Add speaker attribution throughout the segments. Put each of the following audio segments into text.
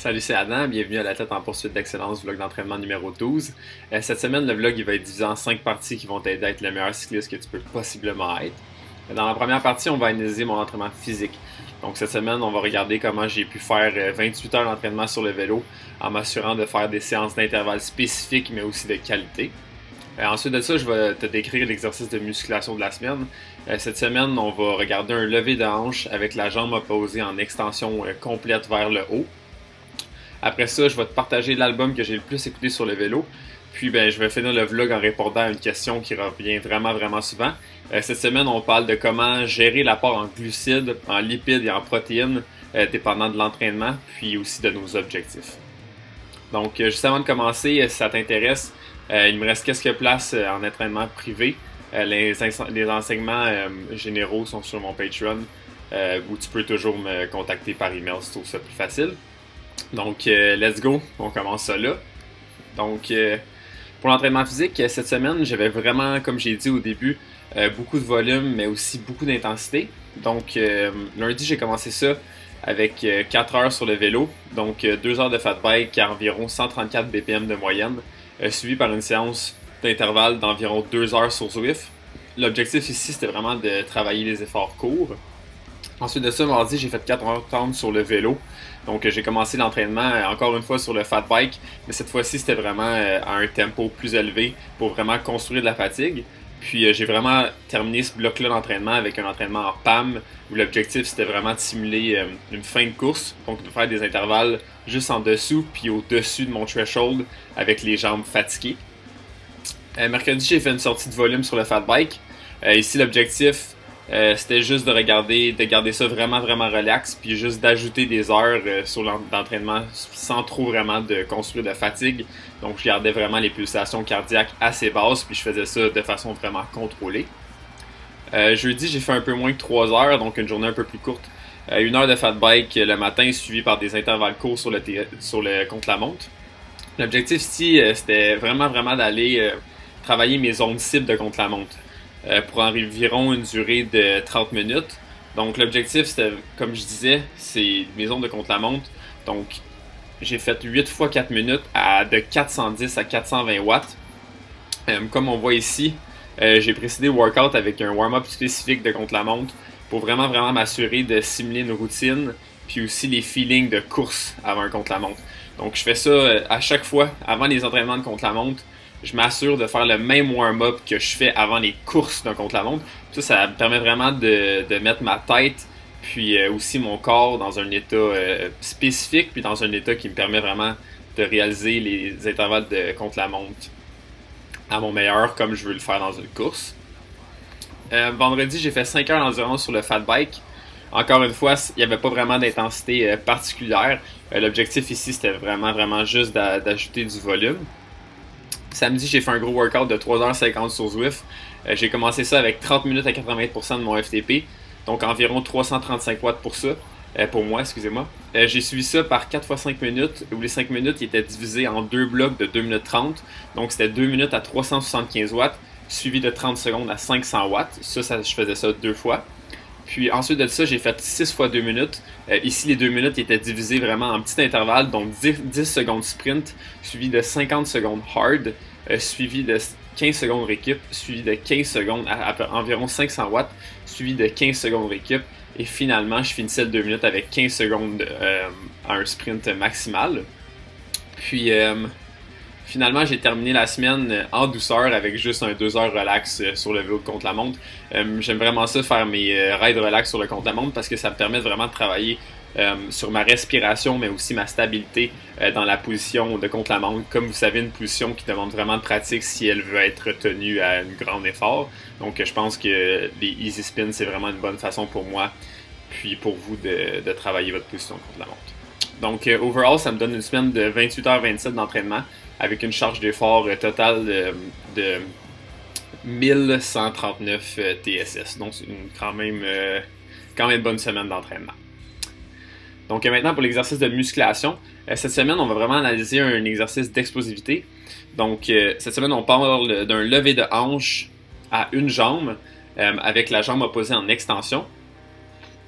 Speaker 1: Salut, c'est Adam, bienvenue à l'Athlète en poursuite d'excellence, vlog d'entraînement numéro 12. Cette semaine, le vlog il va être divisé en 5 parties qui vont t'aider à être le meilleur cycliste que tu peux possiblement être. Dans la première partie, on va analyser mon entraînement physique. Donc cette semaine, on va regarder comment j'ai pu faire 28 heures d'entraînement sur le vélo en m'assurant de faire des séances d'intervalles spécifiques mais aussi de qualité. Ensuite de ça, je vais te décrire l'exercice de musculation de la semaine. Cette semaine, on va regarder un lever de hanche avec la jambe opposée en extension complète vers le haut. Après ça, je vais te partager l'album que j'ai le plus écouté sur le vélo. Puis je vais finir le vlog en répondant à une question qui revient vraiment souvent. Cette semaine, on parle de comment gérer l'apport en glucides, en lipides et en protéines dépendant de l'entraînement, puis aussi de nos objectifs. Donc, juste avant de commencer, si ça t'intéresse, il me reste quelques places en entraînement privé. Les enseignements généraux sont sur mon Patreon, où tu peux toujours me contacter par email si tu trouves ça plus facile. Donc, let's go, on commence ça là. Donc, pour l'entraînement physique, cette semaine, j'avais vraiment, comme j'ai dit au début, beaucoup de volume, mais aussi beaucoup d'intensité. Donc, lundi, j'ai commencé ça avec 4 heures sur le vélo, donc 2 heures de fat bike à environ 134 BPM de moyenne, suivi par une séance d'intervalle d'environ 2 heures sur Zwift. L'objectif ici, c'était vraiment de travailler les efforts courts. Ensuite de ça, mardi, j'ai fait 4 heures de temps sur le vélo. Donc, j'ai commencé l'entraînement encore une fois sur le fat bike, mais cette fois-ci, c'était vraiment à un tempo plus élevé pour vraiment construire de la fatigue. Puis, j'ai vraiment terminé ce bloc-là d'entraînement avec un entraînement en PAM, où l'objectif, c'était vraiment de simuler une fin de course, donc de faire des intervalles juste en dessous, puis au-dessus de mon threshold, avec les jambes fatiguées. Mercredi, j'ai fait une sortie de volume sur le fat bike. Ici, l'objectif, c'était juste de garder ça vraiment relax, puis juste d'ajouter des heures sur l'entraînement sans trop vraiment de construire de fatigue. Donc je gardais vraiment les pulsations cardiaques assez basses, puis je faisais ça de façon vraiment contrôlée. Jeudi, j'ai fait un peu moins que 3 heures, donc une journée un peu plus courte. 1 heure de fat bike le matin, suivi par des intervalles courts sur le contre-la-montre. L'objectif ici, c'était vraiment d'aller travailler mes zones cibles de contre-la-montre. Pour environ une durée de 30 minutes. Donc l'objectif, c'était, comme je disais, c'est mes zones de contre-la-montre. Donc j'ai fait 8 fois 4 minutes de 410 à 420 watts. Comme on voit ici, j'ai précédé le workout avec un warm-up spécifique de contre-la-montre pour vraiment m'assurer de simuler une routine, puis aussi les feelings de course avant un contre-la-montre. Donc je fais ça à chaque fois, avant les entraînements de contre-la-montre. Je m'assure de faire le même warm-up que je fais avant les courses d'un contre-la-montre. Ça me permet vraiment de mettre ma tête, puis aussi mon corps dans un état spécifique, puis dans un état qui me permet vraiment de réaliser les intervalles de contre-la-montre à mon meilleur, comme je veux le faire dans une course. Vendredi, j'ai fait 5 heures d'endurance sur le fat bike. Encore une fois, il n'y avait pas vraiment d'intensité particulière. L'objectif ici, c'était vraiment juste d'ajouter du volume. Samedi, j'ai fait un gros workout de 3h50 sur Zwift. J'ai commencé ça avec 30 minutes à 80% de mon FTP, donc environ 335 watts pour moi, excusez-moi. J'ai suivi ça par 4 fois 5 minutes, où les 5 minutes étaient divisés en deux blocs de 2 minutes 30. Donc c'était 2 minutes à 375 watts, suivi de 30 secondes à 500 watts. Je faisais ça 2 fois. Puis ensuite de ça, j'ai fait 6 fois 2 minutes. Ici, les 2 minutes étaient divisées vraiment en petits intervalles, donc 10 secondes sprint, suivi de 50 secondes hard, suivi de 15 secondes récup, suivi de 15 secondes à environ 500 watts, suivi de 15 secondes récup. Et finalement, je finissais le 2 minutes avec 15 secondes à un sprint maximal. Puis finalement, j'ai terminé la semaine en douceur avec juste un 2 heures relax sur le vélo de contre-la-montre. J'aime vraiment ça, faire mes rides relax sur le contre-la-montre, parce que ça me permet vraiment de travailler sur ma respiration, mais aussi ma stabilité dans la position de contre-la-montre. Comme vous savez, une position qui demande vraiment de pratique si elle veut être tenue à un grand effort. Donc je pense que les easy spins, c'est vraiment une bonne façon pour moi, puis pour vous, de travailler votre position de contre-la-montre. Donc overall, ça me donne une semaine de 28h27 d'entraînement, avec une charge d'effort totale de 1139 TSS. Donc c'est quand même bonne semaine d'entraînement. Donc maintenant pour l'exercice de musculation. Cette semaine, on va vraiment analyser un exercice d'explosivité. Donc cette semaine, on parle d'un lever de hanche à une jambe, avec la jambe opposée en extension.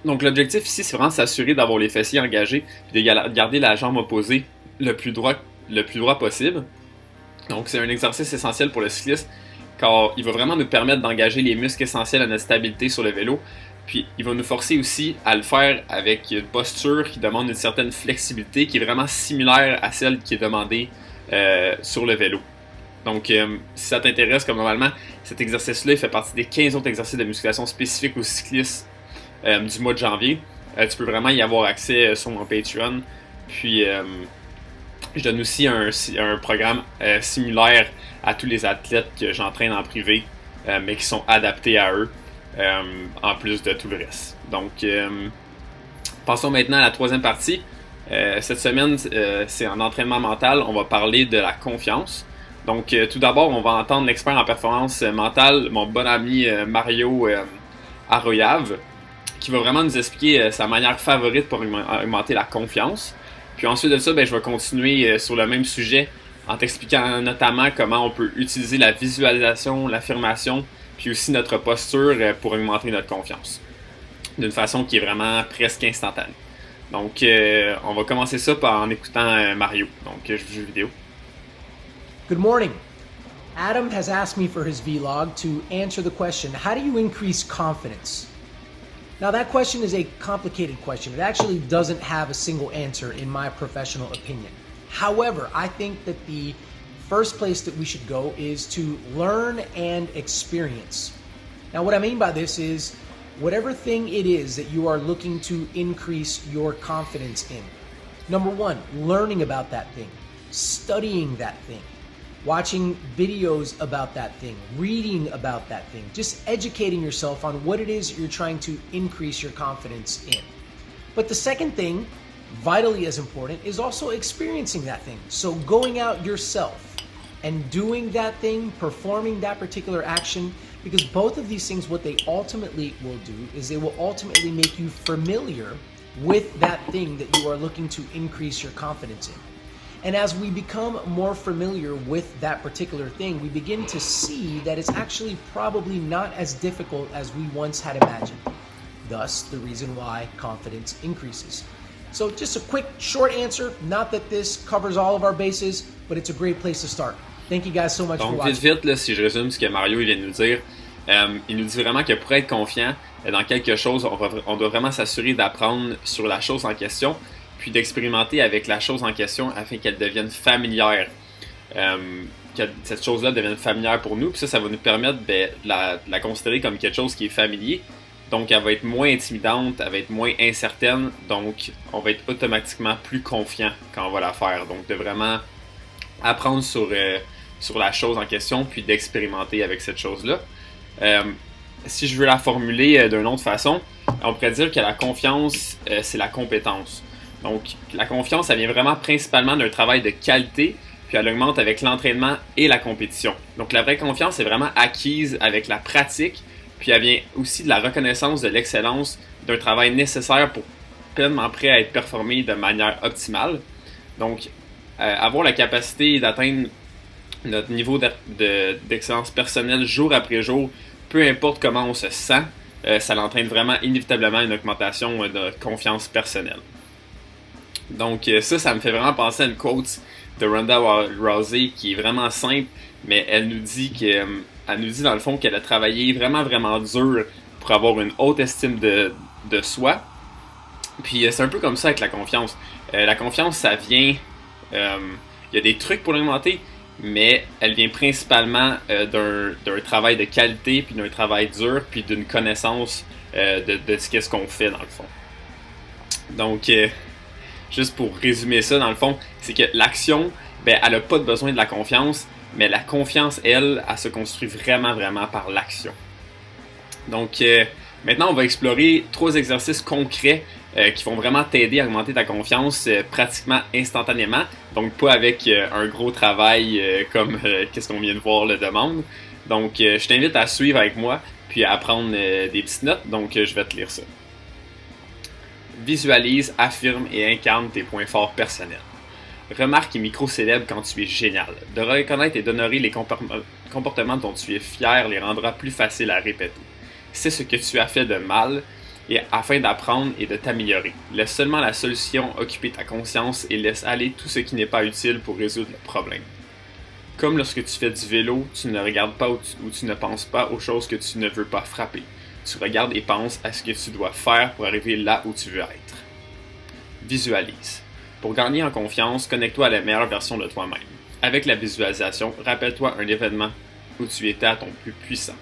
Speaker 1: Donc l'objectif ici, c'est vraiment de s'assurer d'avoir les fessiers engagés et de garder la jambe opposée le plus droit possible. Donc c'est un exercice essentiel pour le cycliste car il va vraiment nous permettre d'engager les muscles essentiels à notre stabilité sur le vélo. Puis il va nous forcer aussi à le faire avec une posture qui demande une certaine flexibilité qui est vraiment similaire à celle qui est demandée sur le vélo. Donc si ça t'intéresse, comme normalement, cet exercice-là il fait partie des 15 autres exercices de musculation spécifiques aux cyclistes du mois de janvier. Tu peux vraiment y avoir accès sur mon Patreon. Puis je donne aussi un programme similaire à tous les athlètes que j'entraîne en privé, mais qui sont adaptés à eux, en plus de tout le reste. Donc, passons maintenant à la troisième partie. Cette semaine, c'est en entraînement mental. On va parler de la confiance. Donc, tout d'abord, on va entendre l'expert en performance mentale, mon bon ami Mario Arroyave, qui va vraiment nous expliquer sa manière favorite pour augmenter la confiance. Puis ensuite de ça, je vais continuer sur le même sujet en t'expliquant notamment comment on peut utiliser la visualisation, l'affirmation, puis aussi notre posture pour augmenter notre confiance d'une façon qui est vraiment presque instantanée. Donc, on va commencer ça en écoutant Mario. Donc, je vous joue vidéo.
Speaker 2: Good morning. Adam has asked me for his vlog to answer the question, how do you increase confidence? Now that question is a complicated question. It actually doesn't have a single answer in my professional opinion. However, I think that the first place that we should go is to learn and experience. Now what I mean by this is whatever thing it is that you are looking to increase your confidence in. Number one, learning about that thing, studying that thing, watching videos about that thing, reading about that thing, just educating yourself on what it is you're trying to increase your confidence in. But the second thing, vitally as important, is also experiencing that thing. So going out yourself and doing that thing, performing that particular action, because both of these things, what they ultimately will do is they will ultimately make you familiar with that thing that you are looking to increase your confidence in. And as we become more familiar with that particular thing, we begin to see that it's actually probably not as difficult as we once had imagined. Thus, the reason why confidence increases. So just a quick, short answer. Not that this covers all of our bases, but it's a great place to start. Thank you guys so much for watching.
Speaker 1: Donc, vite, là, si je résume ce que Mario vient de nous dire, il nous dit vraiment que pour être confiant dans quelque chose, on doit vraiment s'assurer d'apprendre sur la chose en question, puis d'expérimenter avec la chose en question afin qu'elle devienne familière, que cette chose-là devienne familière pour nous, puis ça va nous permettre de la considérer comme quelque chose qui est familier, donc elle va être moins intimidante, elle va être moins incertaine, donc on va être automatiquement plus confiant quand on va la faire, donc de vraiment apprendre sur la chose en question, puis d'expérimenter avec cette chose-là. Si je veux la formuler d'une autre façon, on pourrait dire que la confiance, c'est la compétence. Donc, la confiance, ça vient vraiment principalement d'un travail de qualité, puis elle augmente avec l'entraînement et la compétition. Donc, la vraie confiance est vraiment acquise avec la pratique, puis elle vient aussi de la reconnaissance de l'excellence d'un travail nécessaire pour pleinement prêt à être performé de manière optimale. Donc, avoir la capacité d'atteindre notre niveau d'excellence personnelle jour après jour, peu importe comment on se sent, ça l'entraîne vraiment inévitablement une augmentation de confiance personnelle. Donc ça me fait vraiment penser à une quote de Ronda Rousey qui est vraiment simple, mais elle nous dit dans le fond qu'elle a travaillé vraiment vraiment dur pour avoir une haute estime de soi. Puis c'est un peu comme ça avec la confiance. La confiance, ça vient, il y a des trucs pour l'augmenter, mais elle vient principalement d'un travail de qualité, puis d'un travail dur, puis d'une connaissance de ce qu'est-ce qu'on fait dans le fond. Donc juste pour résumer ça, dans le fond, c'est que l'action, elle n'a pas besoin de la confiance, mais la confiance, elle se construit vraiment, vraiment par l'action. Donc, maintenant, on va explorer 3 exercices concrets qui vont vraiment t'aider à augmenter ta confiance pratiquement instantanément. Donc, pas avec un gros travail comme qu'est-ce qu'on vient de voir le demande. Donc, je t'invite à suivre avec moi, puis à prendre des petites notes. Donc, je vais te lire ça. Visualise, affirme et incarne tes points forts personnels. Remarque et micro-célèbre quand tu es génial. De reconnaître et d'honorer les comportements dont tu es fier les rendra plus faciles à répéter. C'est ce que tu as fait de mal et afin d'apprendre et de t'améliorer. Laisse seulement la solution occuper ta conscience et laisse aller tout ce qui n'est pas utile pour résoudre le problème. Comme lorsque tu fais du vélo, tu ne regardes pas ou tu ne penses pas aux choses que tu ne veux pas frapper. Tu regardes et penses à ce que tu dois faire pour arriver là où tu veux être. Visualise. Pour gagner en confiance, connecte-toi à la meilleure version de toi-même. Avec la visualisation, rappelle-toi un événement où tu étais à ton plus puissant,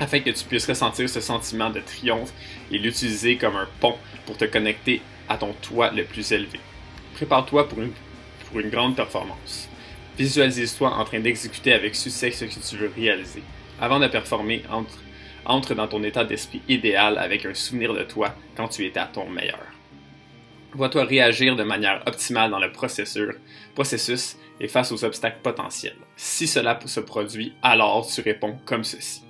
Speaker 1: afin que tu puisses ressentir ce sentiment de triomphe et l'utiliser comme un pont pour te connecter à ton toi le plus élevé. Prépare-toi pour une grande performance. Visualise-toi en train d'exécuter avec succès ce que tu veux réaliser. Avant de performer, entre dans ton état d'esprit idéal avec un souvenir de toi quand tu étais à ton meilleur. Vois-toi réagir de manière optimale dans le processus et face aux obstacles potentiels. Si cela se produit, alors tu réponds comme ceci.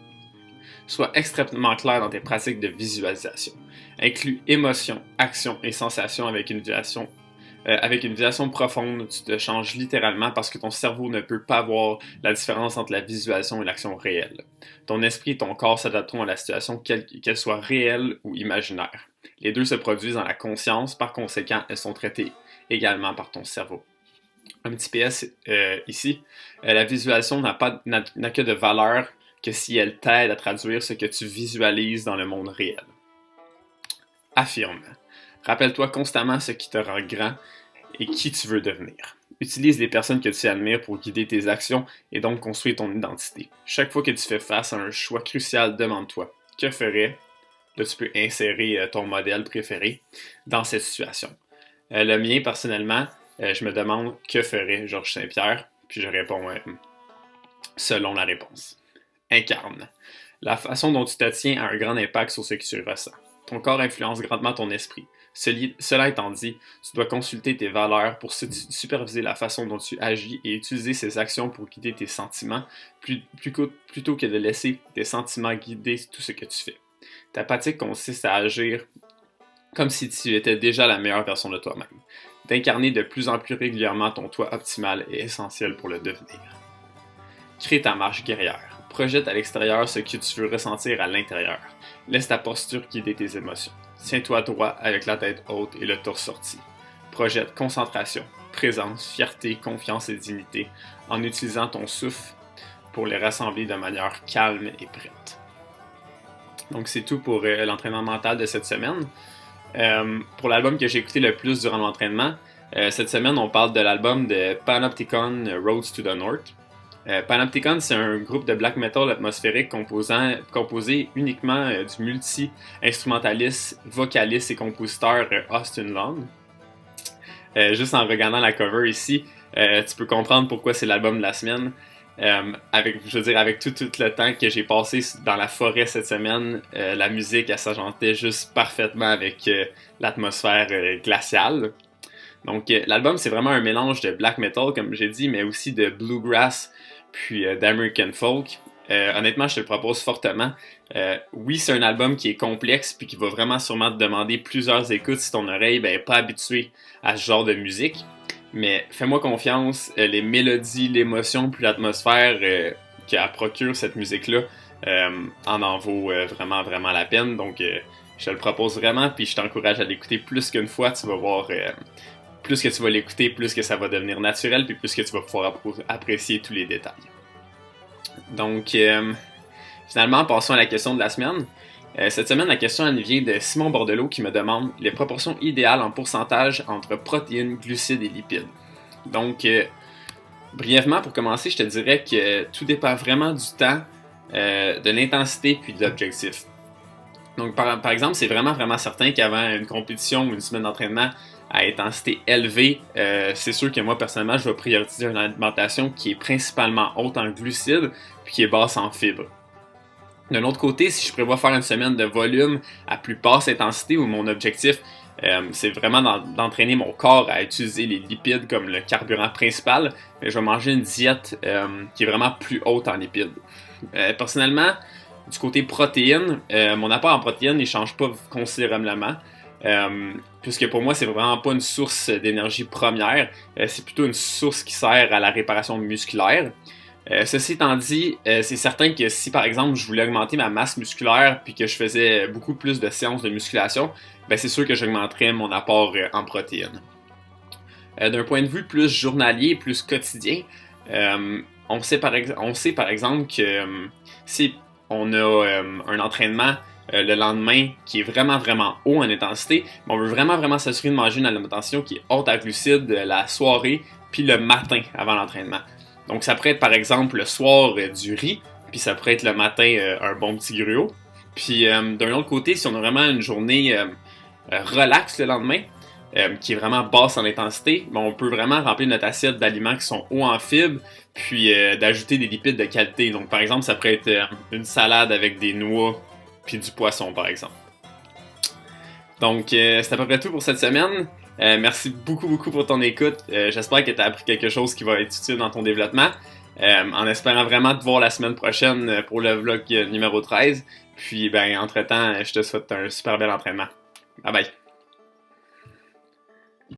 Speaker 1: Sois extrêmement clair dans tes pratiques de visualisation. Inclus émotions, actions et sensations avec une visualisation profonde. Tu te changes littéralement parce que ton cerveau ne peut pas voir la différence entre la visualisation et l'action réelle. Ton esprit et ton corps s'adapteront à la situation, qu'elle soit réelle ou imaginaire. Les deux se produisent dans la conscience, par conséquent, elles sont traitées également par ton cerveau. Un petit PS ici, la visualisation n'a que de valeur que si elle t'aide à traduire ce que tu visualises dans le monde réel. Affirme. Rappelle-toi constamment ce qui te rend grand et qui tu veux devenir. Utilise les personnes que tu admires pour guider tes actions et donc construire ton identité. Chaque fois que tu fais face à un choix crucial, demande-toi, que ferais? Là, tu peux insérer ton modèle préféré dans cette situation. Le mien, personnellement, je me demande que ferait Georges Saint-Pierre, puis je réponds selon la réponse. Incarne. La façon dont tu te tiens a un grand impact sur ce que tu ressens. Ton corps influence grandement ton esprit. Cela étant dit, tu dois consulter tes valeurs pour superviser la façon dont tu agis et utiliser ces actions pour guider tes sentiments plutôt que de laisser tes sentiments guider tout ce que tu fais. Ta pratique consiste à agir comme si tu étais déjà la meilleure version de toi-même. D'incarner de plus en plus régulièrement ton toi optimal est essentiel pour le devenir. Crée ta marche guerrière. Projette à l'extérieur ce que tu veux ressentir à l'intérieur. Laisse ta posture guider tes émotions. Tiens-toi droit avec la tête haute et le torse sorti. Projette concentration, présence, fierté, confiance et dignité en utilisant ton souffle pour les rassembler de manière calme et prête. Donc c'est tout pour l'entraînement mental de cette semaine. Pour l'album que j'ai écouté le plus durant l'entraînement, cette semaine on parle de l'album de Panopticon Roads to the North. Panopticon, c'est un groupe de black metal atmosphérique composé uniquement du multi-instrumentaliste, vocaliste et compositeur Austin Long. Juste en regardant la cover ici, tu peux comprendre pourquoi c'est l'album de la semaine. Avec tout le temps que j'ai passé dans la forêt cette semaine, la musique, elle s'agentait juste parfaitement avec l'atmosphère glaciale. Donc l'album, c'est vraiment un mélange de black metal, comme j'ai dit, mais aussi de bluegrass, puis d'American folk. Honnêtement, je te le propose fortement. Oui, c'est un album qui est complexe, puis qui va vraiment sûrement te demander plusieurs écoutes si ton oreille n'est pas habituée à ce genre de musique. Mais fais-moi confiance, les mélodies, l'émotion, puis l'atmosphère qu'elle procure cette musique-là en vaut vraiment, vraiment la peine. Donc, je te le propose vraiment, puis je t'encourage à l'écouter plus qu'une fois. Tu vas voir, plus que tu vas l'écouter, plus que ça va devenir naturel, puis plus que tu vas pouvoir apprécier tous les détails. Donc, finalement, passons à la question de la semaine. Cette semaine, la question elle vient de Simon Bordelot qui me demande les proportions idéales en pourcentage entre protéines, glucides et lipides. Donc, brièvement, pour commencer, je te dirais que tout dépend vraiment du temps, de l'intensité puis de l'objectif. Donc, par exemple, c'est vraiment, vraiment certain qu'avant une compétition ou une semaine d'entraînement à intensité élevée, c'est sûr que moi, personnellement, je vais prioriser une alimentation qui est principalement haute en glucides puis qui est basse en fibres. D'un autre côté, si je prévois faire une semaine de volume à plus basse intensité où mon objectif, c'est vraiment d'entraîner mon corps à utiliser les lipides comme le carburant principal, mais je vais manger une diète qui est vraiment plus haute en lipides. Personnellement, du côté protéines, mon apport en protéines ne change pas considérablement, puisque pour moi, c'est vraiment pas une source d'énergie première, c'est plutôt une source qui sert à la réparation musculaire. Ceci étant dit, c'est certain que si par exemple je voulais augmenter ma masse musculaire puis que je faisais beaucoup plus de séances de musculation, ben c'est sûr que j'augmenterais mon apport en protéines. D'un point de vue plus journalier, plus quotidien, on sait par exemple que si on a un entraînement le lendemain qui est vraiment haut en intensité, mais on veut vraiment s'assurer de manger une alimentation qui est haute en glucides la soirée puis le matin avant l'entraînement. Donc ça pourrait être par exemple le soir du riz, puis ça pourrait être le matin un bon petit gruau. Puis d'un autre côté, si on a vraiment une journée relax le lendemain, qui est vraiment basse en intensité, ben on peut vraiment remplir notre assiette d'aliments qui sont hauts en fibres, puis d'ajouter des lipides de qualité. Donc par exemple, ça pourrait être une salade avec des noix, puis du poisson par exemple. Donc c'est à peu près tout pour cette semaine. Merci beaucoup pour ton écoute. J'espère que tu as appris quelque chose qui va être utile dans ton développement. En espérant vraiment te voir la semaine prochaine pour le vlog numéro 13. Puis ben entre-temps, je te souhaite un super bel entraînement. Bye bye!